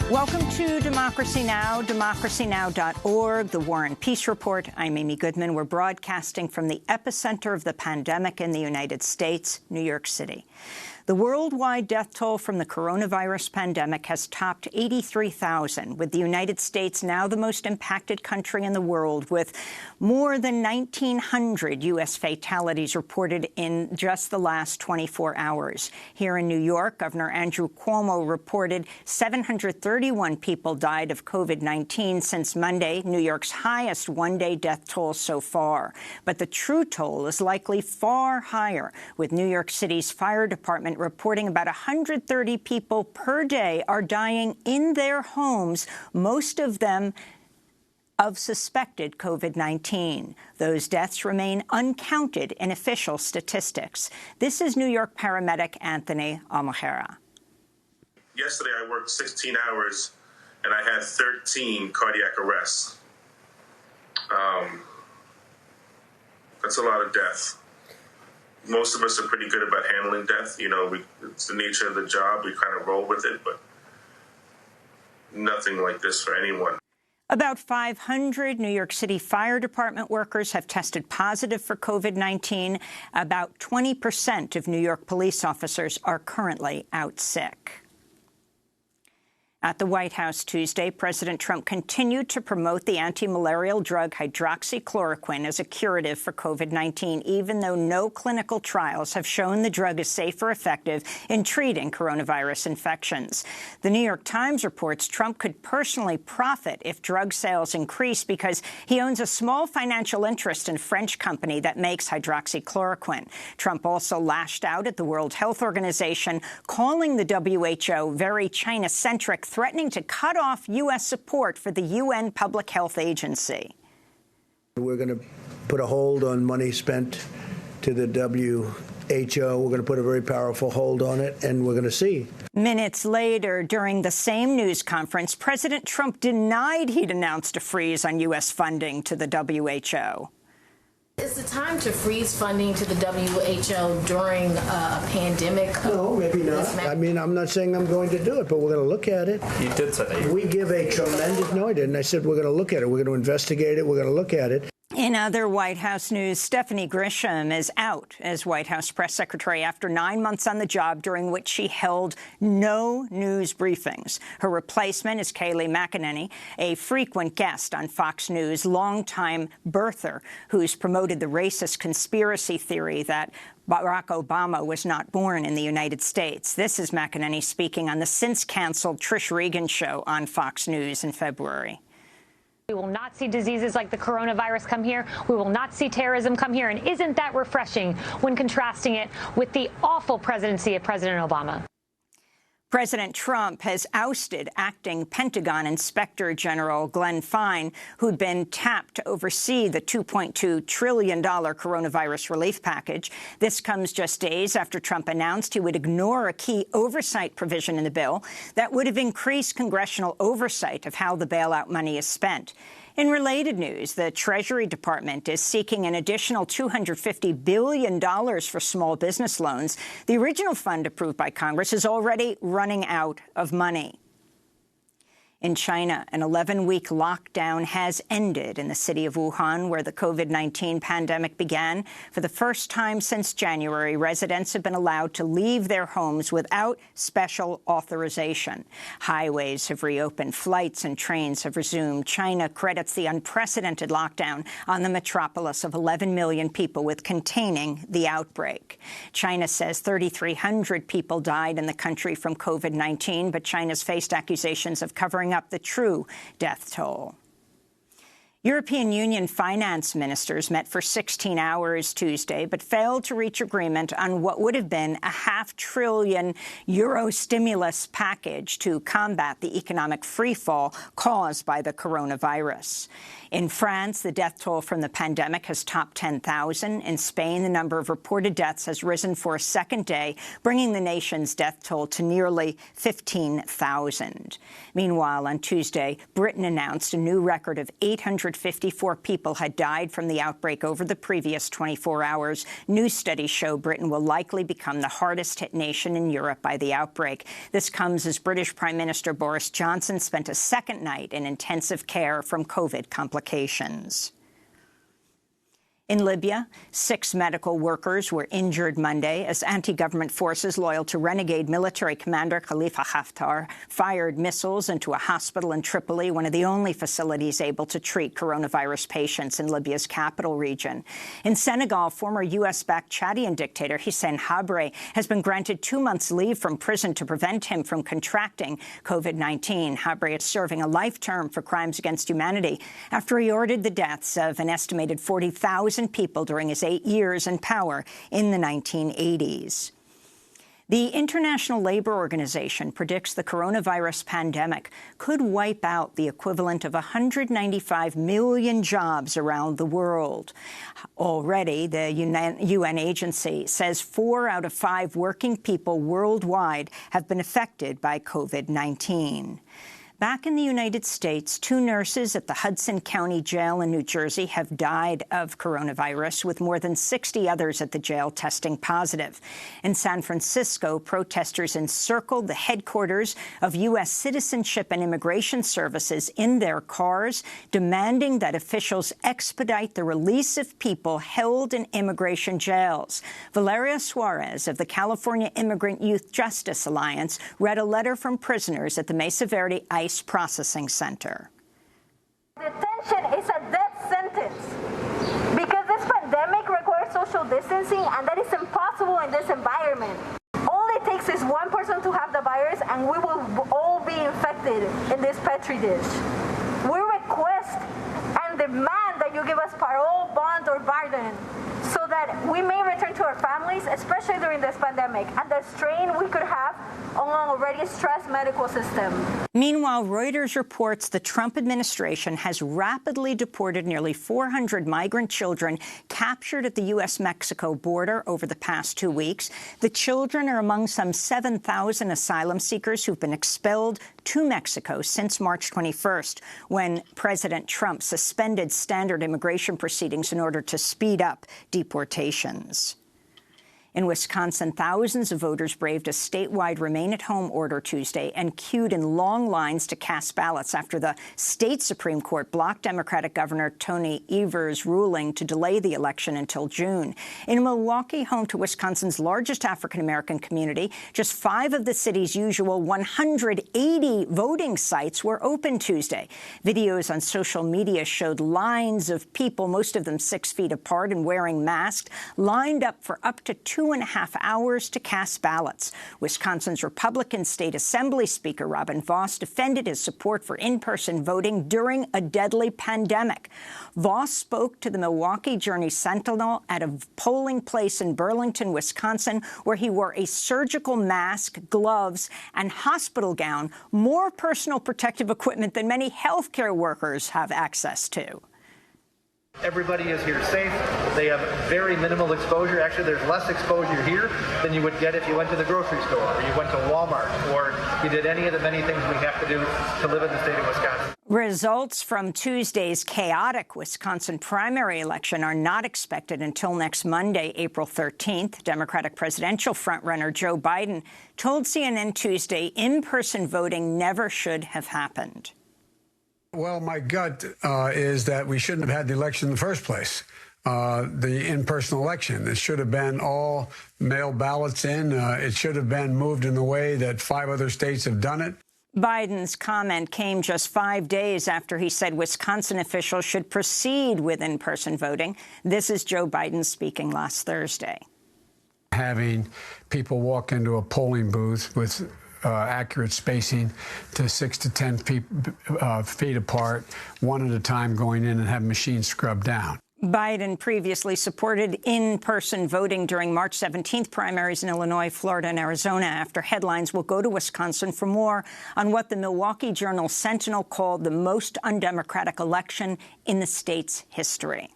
Welcome to Democracy Now!, democracynow.org, the War and Peace Report. I'm Amy Goodman. We're broadcasting from the epicenter of the pandemic in the United States, New York City. The worldwide death toll from the coronavirus pandemic has topped 83,000, with the United States now the most impacted country in the world, with more than 1,900 U.S. fatalities reported in just the last 24 hours. Here in New York, Governor Andrew Cuomo reported 731 people died of COVID-19 since Monday, New York's highest one-day death toll so far. But the true toll is likely far higher, with New York City's fire department reporting about 130 people per day are dying in their homes, most of them of suspected COVID-19. Those deaths remain uncounted in official statistics. This is New York paramedic Anthony Almojera. Yesterday, I worked 16 hours, and I had 13 cardiac arrests. That's a lot of death. Most of us are pretty good about handling death. You know, it's the nature of the job. We kind of roll with it, but nothing like this for anyone. About 500 New York City Fire Department workers have tested positive for COVID-19. About 20% of New York police officers are currently out sick. At the White House Tuesday, President Trump continued to promote the anti-malarial drug hydroxychloroquine as a curative for COVID-19, even though no clinical trials have shown the drug is safe or effective in treating coronavirus infections. The New York Times reports Trump could personally profit if drug sales increase because he owns a small financial interest in a French company that makes hydroxychloroquine. Trump also lashed out at the World Health Organization, calling the WHO very China-centric, threatening to cut off U.S. support for the UN Public Health Agency. We're going to put a hold on money spent to the WHO. We're going to put a very powerful hold on it, and we're going to see. Minutes later, during the same news conference, President Trump denied he'd announced a freeze on U.S. funding to the WHO. Is the time to freeze funding to the WHO during a pandemic? No, maybe not. I mean, I'm not saying I'm going to do it, but we're going to look at it. You did say that. We give a tremendous... No, I didn't. I said we're going to look at it. We're going to investigate it. We're going to look at it. In other White House news, Stephanie Grisham is out as White House press secretary after 9 months on the job, during which she held no news briefings. Her replacement is Kaylee McInerney, a frequent guest on Fox News, longtime birther who's promoted the racist conspiracy theory that Barack Obama was not born in the United States. This is McInerney speaking on the since-canceled Trish Regan show on Fox News in February. We will not see diseases like the coronavirus come here. We will not see terrorism come here. And isn't that refreshing when contrasting it with the awful presidency of President Obama? President Trump has ousted acting Pentagon Inspector General Glenn Fine, who'd been tapped to oversee the $2.2 trillion coronavirus relief package. This comes just days after Trump announced he would ignore a key oversight provision in the bill that would have increased congressional oversight of how the bailout money is spent. In related news, the Treasury Department is seeking an additional $250 billion for small business loans. The original fund approved by Congress is already running out of money. In China, an 11-week lockdown has ended in the city of Wuhan, where the COVID-19 pandemic began. For the first time since January, residents have been allowed to leave their homes without special authorization. Highways have reopened. Flights and trains have resumed. China credits the unprecedented lockdown on the metropolis of 11 million people with containing the outbreak. China says 3,300 people died in the country from COVID-19, but China's faced accusations of covering up the true death toll. European Union finance ministers met for 16 hours Tuesday, but failed to reach agreement on what would have been a €500 billion stimulus package to combat the economic freefall caused by the coronavirus. In France, the death toll from the pandemic has topped 10,000. In Spain, the number of reported deaths has risen for a second day, bringing the nation's death toll to nearly 15,000. Meanwhile, on Tuesday, Britain announced a new record of 800 254 people had died from the outbreak over the previous 24 hours. New studies show Britain will likely become the hardest-hit nation in Europe by the outbreak. This comes as British Prime Minister Boris Johnson spent a second night in intensive care from COVID complications. In Libya, 6 medical workers were injured Monday as anti-government forces loyal to renegade military commander Khalifa Haftar fired missiles into a hospital in Tripoli, one of the only facilities able to treat coronavirus patients in Libya's capital region. In Senegal, former U.S.-backed Chadian dictator Hissène Habré has been granted 2 months' leave from prison to prevent him from contracting COVID-19. Habré is serving a life term for crimes against humanity after he ordered the deaths of an estimated 40,000 people during his 8 years in power in the 1980s. The International Labour Organization predicts the coronavirus pandemic could wipe out the equivalent of 195 million jobs around the world. Already, the UN agency says 4 out of 5 working people worldwide have been affected by COVID-19. Back in the United States, 2 nurses at the Hudson County Jail in New Jersey have died of coronavirus, with more than 60 others at the jail testing positive. In San Francisco, protesters encircled the headquarters of U.S. Citizenship and Immigration Services in their cars, demanding that officials expedite the release of people held in immigration jails. Valeria Suarez of the California Immigrant Youth Justice Alliance read a letter from prisoners at the Mesa Verde ICE Processing Center. Detention is a death sentence because this pandemic requires social distancing, and that is impossible in this environment. All it takes is one person to have the virus, and we will all be infected in this petri dish. We request and demand that you give us parole, bond, or pardon, so that we may return to our families, especially during this pandemic, and the strain we could have on an already stressed medical system. Meanwhile, Reuters reports the Trump administration has rapidly deported nearly 400 migrant children captured at the U.S.-Mexico border over the past 2 weeks. The children are among some 7,000 asylum seekers who've been expelled to Mexico since March 21st, when President Trump suspended standard immigration proceedings in order to speed up deportations. In Wisconsin, thousands of voters braved a statewide remain-at-home order Tuesday and queued in long lines to cast ballots after the state Supreme Court blocked Democratic Governor Tony Evers' ruling to delay the election until June. In Milwaukee, home to Wisconsin's largest African-American community, just 5 of the city's usual 180 voting sites were open Tuesday. Videos on social media showed lines of people, most of them 6 feet apart and wearing masks, lined up for up to 2.5 hours to cast ballots. Wisconsin's Republican State Assembly Speaker Robin Vos defended his support for in-person voting during a deadly pandemic. Vos spoke to the Milwaukee Journey-Sentinel at a polling place in Burlington, Wisconsin, where he wore a surgical mask, gloves, and hospital gown, more personal protective equipment than many healthcare workers have access to. Everybody is here safe. They have very minimal exposure. Actually, there's less exposure here than you would get if you went to the grocery store or you went to Walmart or you did any of the many things we have to do to live in the state of Wisconsin. Results from Tuesday's chaotic Wisconsin primary election are not expected until next Monday, April 13th. Democratic presidential frontrunner Joe Biden told CNN Tuesday in-person voting never should have happened. Well, my gut is that we shouldn't have had the election in the first place, the in-person election. It should have been all mail ballots in. It should have been moved in the way that 5 other states have done it. Biden's comment came just 5 days after he said Wisconsin officials should proceed with in-person voting. This is Joe Biden speaking last Thursday. Having people walk into a polling booth with accurate spacing to 6 to 10 feet apart, one at a time, going in and have machines scrubbed down. Biden previously supported in-person voting during March 17th primaries in Illinois, Florida, and Arizona. After headlines, we'll go to Wisconsin for more on what the Milwaukee Journal-Sentinel called the most undemocratic election in the state's history.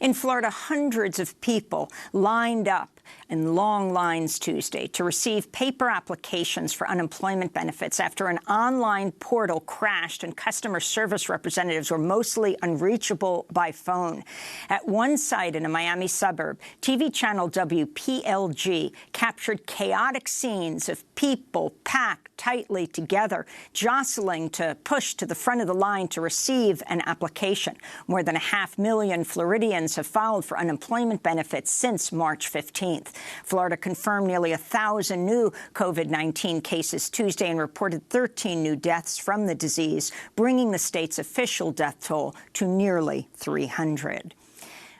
In Florida, hundreds of people lined up in long lines Tuesday to receive paper applications for unemployment benefits after an online portal crashed and customer service representatives were mostly unreachable by phone. At one site in a Miami suburb, TV channel WPLG captured chaotic scenes of people packed tightly together, jostling to push to the front of the line to receive an application. More than 500,000 Floridians have filed for unemployment benefits since March 15th. Florida confirmed nearly 1,000 new COVID-19 cases Tuesday and reported 13 new deaths from the disease, bringing the state's official death toll to nearly 300.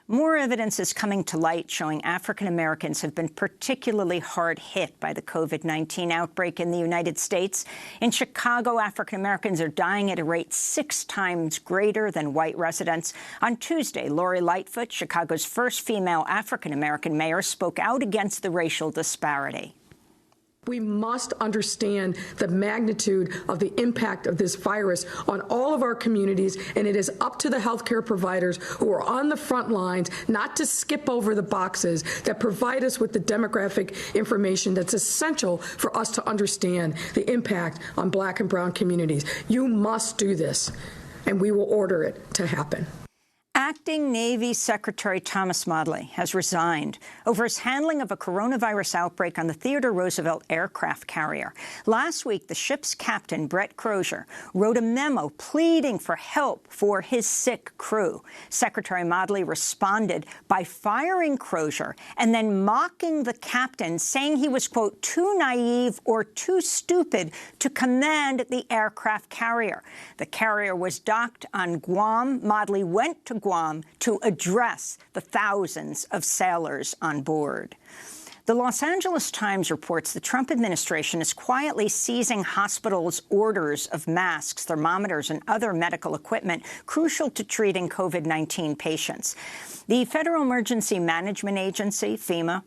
More evidence is coming to light showing African Americans have been particularly hard hit by the COVID-19 outbreak in the United States. In Chicago, African Americans are dying at a rate 6 times greater than white residents. On Tuesday, Lori Lightfoot, Chicago's first female African American mayor, spoke out against the racial disparity. We must understand the magnitude of the impact of this virus on all of our communities, and it is up to the healthcare providers who are on the front lines not to skip over the boxes that provide us with the demographic information that's essential for us to understand the impact on Black and brown communities. You must do this, and we will order it to happen. Acting Navy Secretary Thomas Modly has resigned over his handling of a coronavirus outbreak on the Theodore Roosevelt aircraft carrier. Last week, the ship's captain, Brett Crozier, wrote a memo pleading for help for his sick crew. Secretary Modly responded by firing Crozier and then mocking the captain, saying he was, quote, too naive or too stupid to command the aircraft carrier. The carrier was docked on Guam. Modly went to Guam to address the thousands of sailors on board. The Los Angeles Times reports the Trump administration is quietly seizing hospitals' orders of masks, thermometers, and other medical equipment crucial to treating COVID-19 patients. The Federal Emergency Management Agency, FEMA,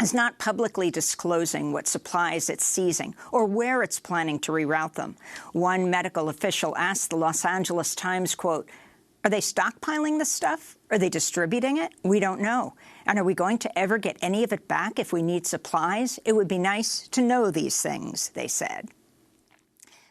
is not publicly disclosing what supplies it's seizing or where it's planning to reroute them. One medical official asked the Los Angeles Times, quote, "Are they stockpiling this stuff? Are they distributing it? We don't know. And are we going to ever get any of it back if we need supplies? It would be nice to know these things," they said.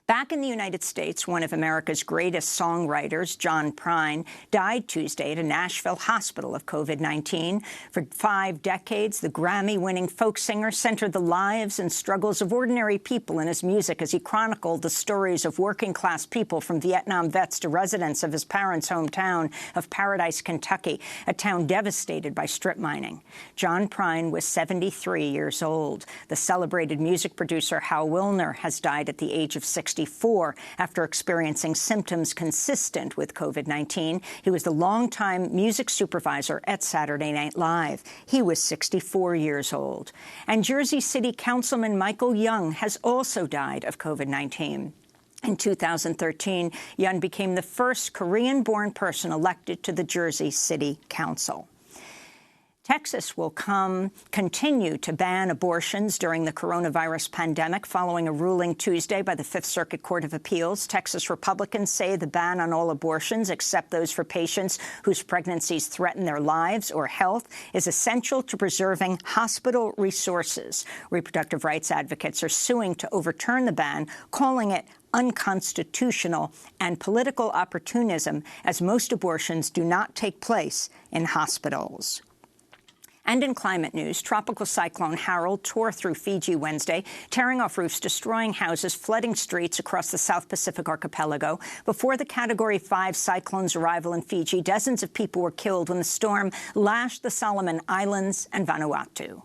Back in the United States, one of America's greatest songwriters, John Prine, died Tuesday at a Nashville hospital of COVID-19. For 5 decades, the Grammy-winning folk singer centered the lives and struggles of ordinary people in his music as he chronicled the stories of working-class people from Vietnam vets to residents of his parents' hometown of Paradise, Kentucky, a town devastated by strip mining. John Prine was 73 years old. The celebrated music producer Hal Willner has died at the age of 64 after experiencing symptoms consistent with COVID-19. He was the longtime music supervisor at Saturday Night Live. He was 64 years old. And Jersey City Councilman Michael Young has also died of COVID-19. In 2013, Young became the first Korean-born person elected to the Jersey City Council. Texas will continue to ban abortions during the coronavirus pandemic following a ruling Tuesday by the Fifth Circuit Court of Appeals. Texas Republicans say the ban on all abortions, except those for patients whose pregnancies threaten their lives or health, is essential to preserving hospital resources. Reproductive rights advocates are suing to overturn the ban, calling it unconstitutional and political opportunism, as most abortions do not take place in hospitals. And in climate news, tropical cyclone Harold tore through Fiji Wednesday, tearing off roofs, destroying houses, flooding streets across the South Pacific archipelago. Before the Category 5 cyclone's arrival in Fiji, dozens of people were killed when the storm lashed the Solomon Islands and Vanuatu.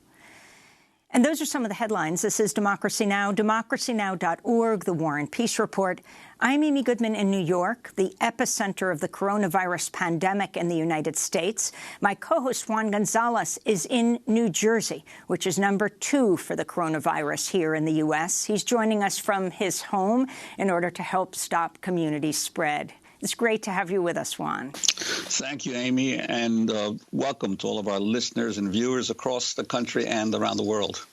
And those are some of the headlines. This is Democracy Now!, democracynow.org, The War and Peace Report. I'm Amy Goodman in New York, the epicenter of the coronavirus pandemic in the United States. My co-host Juan Gonzalez is in New Jersey, which is number 2 for the coronavirus here in the U.S. He's joining us from his home in order to help stop community spread. It's great to have you with us, Juan. Thank you, Amy, and welcome to all of our listeners and viewers across the country and around the world.